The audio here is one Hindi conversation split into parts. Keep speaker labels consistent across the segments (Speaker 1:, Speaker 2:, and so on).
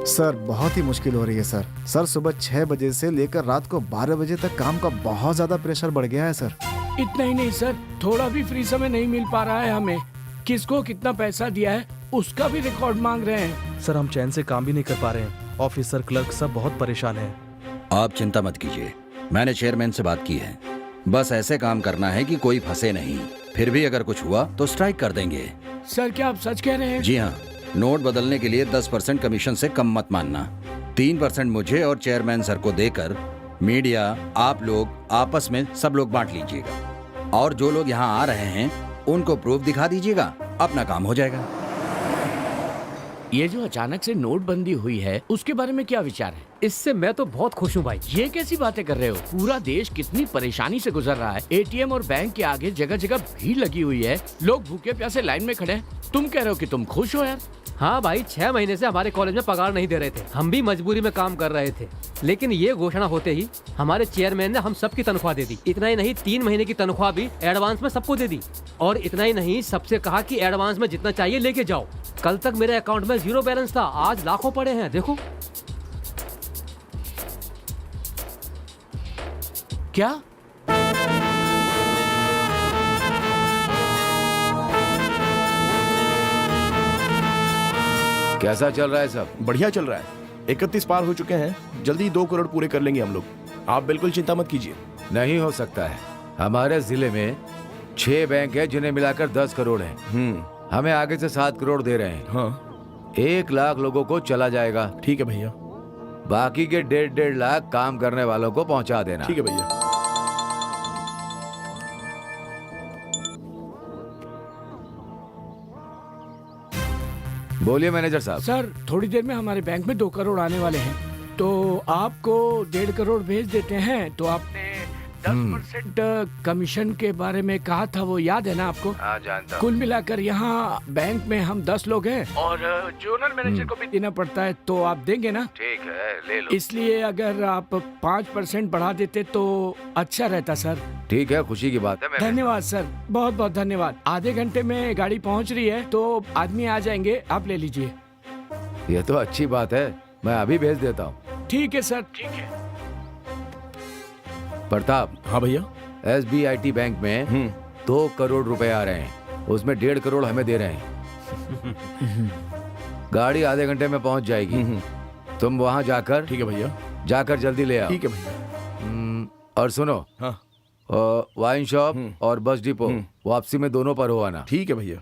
Speaker 1: सर बहुत ही मुश्किल हो रही है सर। सर सुबह 6 बजे से लेकर रात को 12 बजे तक काम का बहुत ज्यादा प्रेशर बढ़ गया है सर।
Speaker 2: इतना ही नहीं सर, थोड़ा भी फ्री समय नहीं मिल पा रहा है हमें। किसको कितना पैसा दिया है उसका भी रिकॉर्ड मांग रहे हैं।
Speaker 3: सर हम चैन से काम भी नहीं कर पा रहे हैं। ऑफिसर क्लर्क सब बहुत परेशान हैं।
Speaker 4: आप चिंता मत कीजिए, मैंने चेयरमैन से बात की है। बस ऐसे काम करना है कि कोई फंसे नहीं। फिर भी अगर कुछ हुआ तो स्ट्राइक कर देंगे।
Speaker 2: सर क्या आप सच कह रहे हैं?
Speaker 4: जी हाँ, नोट बदलने के लिए 10% कमीशन से कम मत मानना। 3% मुझे और चेयरमैन सर को देकर मीडिया, आप लोग आपस में सब लोग बांट लीजिएगा। और जो लोग यहाँ आ रहे हैं उनको प्रूफ दिखा दीजिएगा, अपना काम हो जाएगा।
Speaker 2: ये जो अचानक से नोटबंदी हुई है उसके बारे में क्या विचार है?
Speaker 5: इससे मैं तो बहुत खुश हूँ भाई।
Speaker 2: ये कैसी बातें कर रहे हो? पूरा देश कितनी परेशानी से गुजर रहा है। एटीएम और बैंक के आगे जगह जगह भीड़ लगी हुई है, लोग भूखे प्यासे लाइन में खड़े हैं। तुम कह रहे हो कि तुम खुश हो यार?
Speaker 5: हाँ भाई, 6 महीने से हमारे कॉलेज में पगार नहीं दे रहे थे। हम भी मजबूरी में काम कर रहे थे, लेकिन ये घोषणा होते ही हमारे चेयरमैन ने हम सबकी तनख्वाह दे दी। इतना ही नहीं, 3 महीने की तनख्वाह भी एडवांस में सबको दे दी। और इतना ही नहीं, सबसे कहा कि एडवांस में जितना चाहिए लेके जाओ। कल तक मेरे अकाउंट में 0 बैलेंस था, आज लाखों पड़े हैं। देखो
Speaker 2: क्या?
Speaker 6: कैसा चल रहा है सब?
Speaker 7: बढ़िया चल रहा है। 31 पार हो चुके हैं, जल्दी 2 करोड़ पूरे कर लेंगे हम लोग। आप बिल्कुल चिंता मत कीजिए।
Speaker 6: नहीं हो सकता है। हमारे जिले में 6 बैंक है जिन्हें मिलाकर 10 करोड़ है। हमें आगे से 7 करोड़ दे रहे हैं।
Speaker 7: हाँ
Speaker 6: 1 लाख लोगों को चला जाएगा।
Speaker 7: ठीक है भैया।
Speaker 6: बाकी के 1.5 लाख काम करने वालों को पहुंचा देना।
Speaker 7: ठीक है भैया।
Speaker 6: बोलिए मैनेजर साहब।
Speaker 2: सर थोड़ी देर में हमारे बैंक में 2 करोड़ आने वाले हैं, तो आपको 1.5 करोड़ भेज देते हैं। तो आपने 10% कमीशन के बारे में कहा था, वो याद है ना आपको?
Speaker 6: हाँ जानता।
Speaker 2: कुल मिलाकर यहाँ बैंक में हम 10 लोग हैं और जोनल मैनेजर को भी देना पड़ता है, तो आप देंगे ना?
Speaker 6: ठीक है, ले लो।
Speaker 2: इसलिए अगर आप 5% बढ़ा देते तो अच्छा रहता सर।
Speaker 6: ठीक है, खुशी की बात है।
Speaker 2: धन्यवाद सर, बहुत बहुत धन्यवाद। आधे घंटे में गाड़ी पहुँच रही है, तो आदमी आ जाएंगे, आप ले लीजिए।
Speaker 6: ये तो अच्छी बात है, मैं अभी भेज देता हूँ।
Speaker 2: ठीक है सर, ठीक है।
Speaker 6: प्रताप।
Speaker 7: हाँ भैया।
Speaker 6: SBIT बैंक में 2 करोड़ रुपए आ रहे हैं, उसमें 1.5 करोड़ हमें दे रहे हैं। गाड़ी आधे घंटे में पहुंच जाएगी। तुम वहां जाकर,
Speaker 7: ठीक है भैया,
Speaker 6: जाकर जल्दी ले आओ।
Speaker 7: ठीक है भैया।
Speaker 6: और सुनो,
Speaker 7: हाँ
Speaker 6: वाइन शॉप और बस डिपो वापसी में दोनों पर हो आना।
Speaker 7: ठीक है भैया।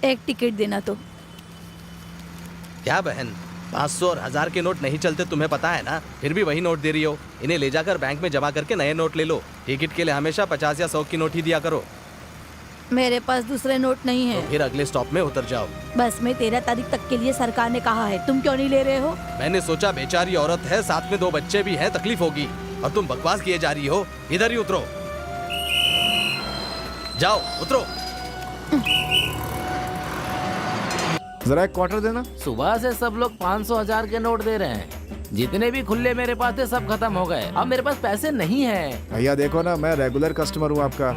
Speaker 8: एक टिकट देना तो।
Speaker 3: क्या बहन, 500 और 1000 के नोट नहीं चलते, तुम्हें पता है ना? फिर भी वही नोट दे रही हो। इन्हें ले जाकर बैंक में जमा करके नए नोट ले लो। टिकट के लिए हमेशा 50 या 100 की नोट ही दिया करो।
Speaker 8: मेरे पास दूसरे नोट नहीं है।
Speaker 3: तो फिर अगले स्टॉप में उतर जाओ।
Speaker 8: बस में 13 तारीख तक के लिए सरकार ने कहा है, तुम क्यों नहीं ले रहे हो?
Speaker 3: मैंने सोचा बेचारी औरत है, साथ में 2 बच्चे भी हैं, तकलीफ होगी। और तुम बकवास किए जा रही हो। इधर ही उतरो, जाओ उतरो।
Speaker 1: जरा एक क्वार्टर देना।
Speaker 9: सुबह से सब लोग 500 1000 के नोट दे रहे हैं। जितने भी खुले मेरे पास थे सब खत्म हो गए। अब मेरे पास पैसे नहीं हैं।
Speaker 1: भैया देखो ना, मैं रेगुलर कस्टमर हूँ आपका।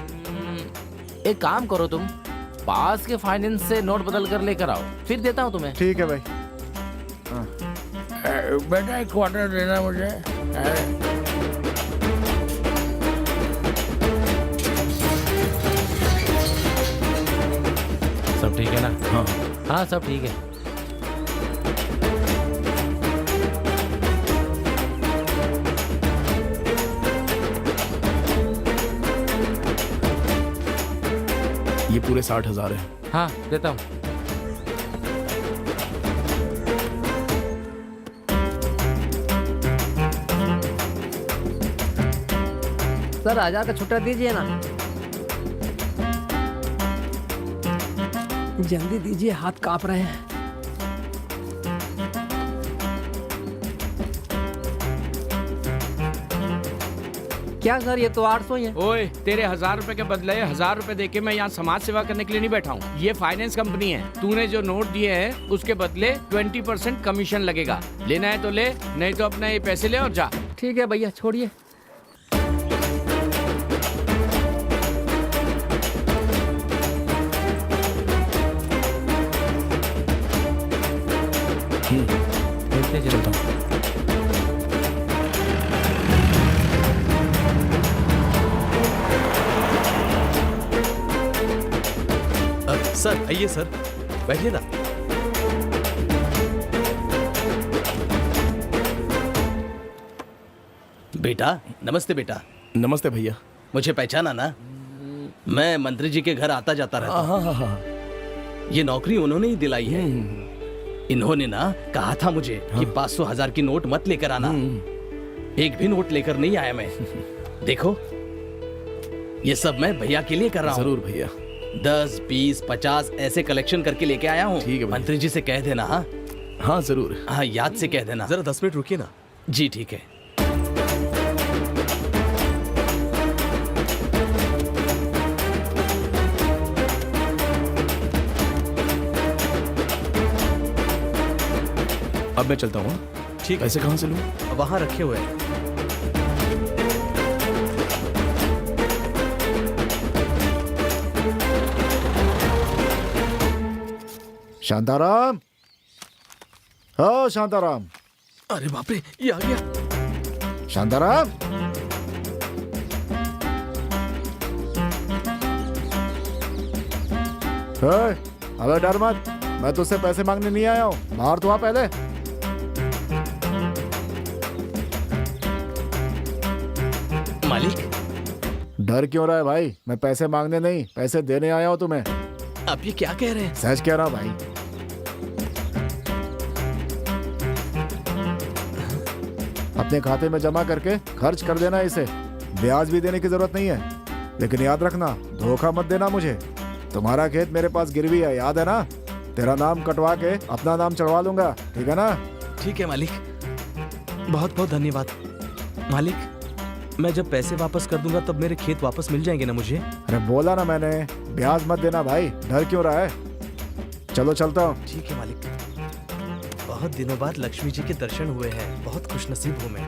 Speaker 9: एक काम करो, तुम पास के फाइनेंस से नोट बदल कर लेकर आओ, फिर देता हूँ तुम्हें।
Speaker 1: ठीक है भाई।
Speaker 2: बेटा एक क्वार्टर देना मुझे।
Speaker 9: सब ठीक है ना?
Speaker 7: हाँ
Speaker 9: हाँ सब ठीक है।
Speaker 7: ये पूरे 60,000 है।
Speaker 9: हाँ देता हूँ।
Speaker 5: सर 1000 का छुट्टा दीजिए ना। जल्दी दीजिए, हाथ कांप रहे हैं। क्या सर, ये तो 800 ही है।
Speaker 2: ओए, तेरे 1000 रुपए के बदले 1000 रुपए देके मैं यहाँ समाज सेवा करने के लिए नहीं बैठा हूँ। ये फाइनेंस कंपनी है। तूने जो नोट दिए हैं उसके बदले 20% कमीशन लगेगा। लेना है तो ले, नहीं तो अपने ये पैसे ले और जा।
Speaker 5: ठीक है भैया, छोड़िए।
Speaker 7: चलता हूँ।
Speaker 3: सर आइए सर, बैठिए ना। बेटा नमस्ते। बेटा
Speaker 7: नमस्ते भैया।
Speaker 3: मुझे पहचाना ना? मैं मंत्री जी के घर आता जाता रहता हूँ।
Speaker 7: हाँ हाँ।
Speaker 3: ये नौकरी उन्होंने ही दिलाई है। इन्होंने ना कहा था मुझे कि 500,000 की नोट मत लेकर आना। एक भी नोट लेकर नहीं आया मैं। देखो ये सब मैं भैया के लिए कर रहा हूँ।
Speaker 7: जरूर भैया।
Speaker 3: 10, 20, 50 ऐसे कलेक्शन करके लेके आया हूँ।
Speaker 7: ठीक है भैया।
Speaker 3: मंत्री जी से कह देना। हाँ
Speaker 7: हाँ जरूर।
Speaker 3: हाँ, याद से कह देना।
Speaker 10: जरा 10 मिनट रुकिए ना।
Speaker 3: जी ठीक है।
Speaker 7: अब मैं चलता हूँ।
Speaker 10: ठीक है।
Speaker 7: पैसे कहाँ से लूँ?
Speaker 3: वहां रखे हुए हैं।
Speaker 1: शांताराम, हो शांताराम,
Speaker 10: अरे बाप रे, ये आ गया।
Speaker 1: शांताराम। अबे डर मत, मैं तुझसे पैसे मांगने नहीं आया हूँ। बाहर तो आ पहले।
Speaker 3: मालिक
Speaker 1: डर क्यों रहा है भाई? मैं पैसे मांगने नहीं, पैसे देने आया हूँ तुम्हें।
Speaker 3: आप ये क्या कह रहे हैं?
Speaker 1: सच कह रहा हूँ भाई। अपने खाते में जमा करके खर्च कर देना इसे। ब्याज भी देने की जरूरत नहीं है, लेकिन याद रखना धोखा मत देना मुझे। तुम्हारा खेत मेरे पास गिरवी है, याद है ना? तेरा नाम कटवा के अपना नाम चढ़वा लूंगा, ठीक है ना?
Speaker 3: ठीक है मालिक, बहुत बहुत धन्यवाद। मालिक मैं जब पैसे वापस कर दूंगा तब मेरे खेत वापस मिल जाएंगे ना मुझे?
Speaker 1: अरे बोला ना मैंने, ब्याज मत देना भाई। डर क्यों रहा है? चलो चलता हूँ।
Speaker 3: ठीक है मालिक। बहुत दिनों बाद लक्ष्मी जी के दर्शन हुए हैं। बहुत खुशनसीब हूँ मैं।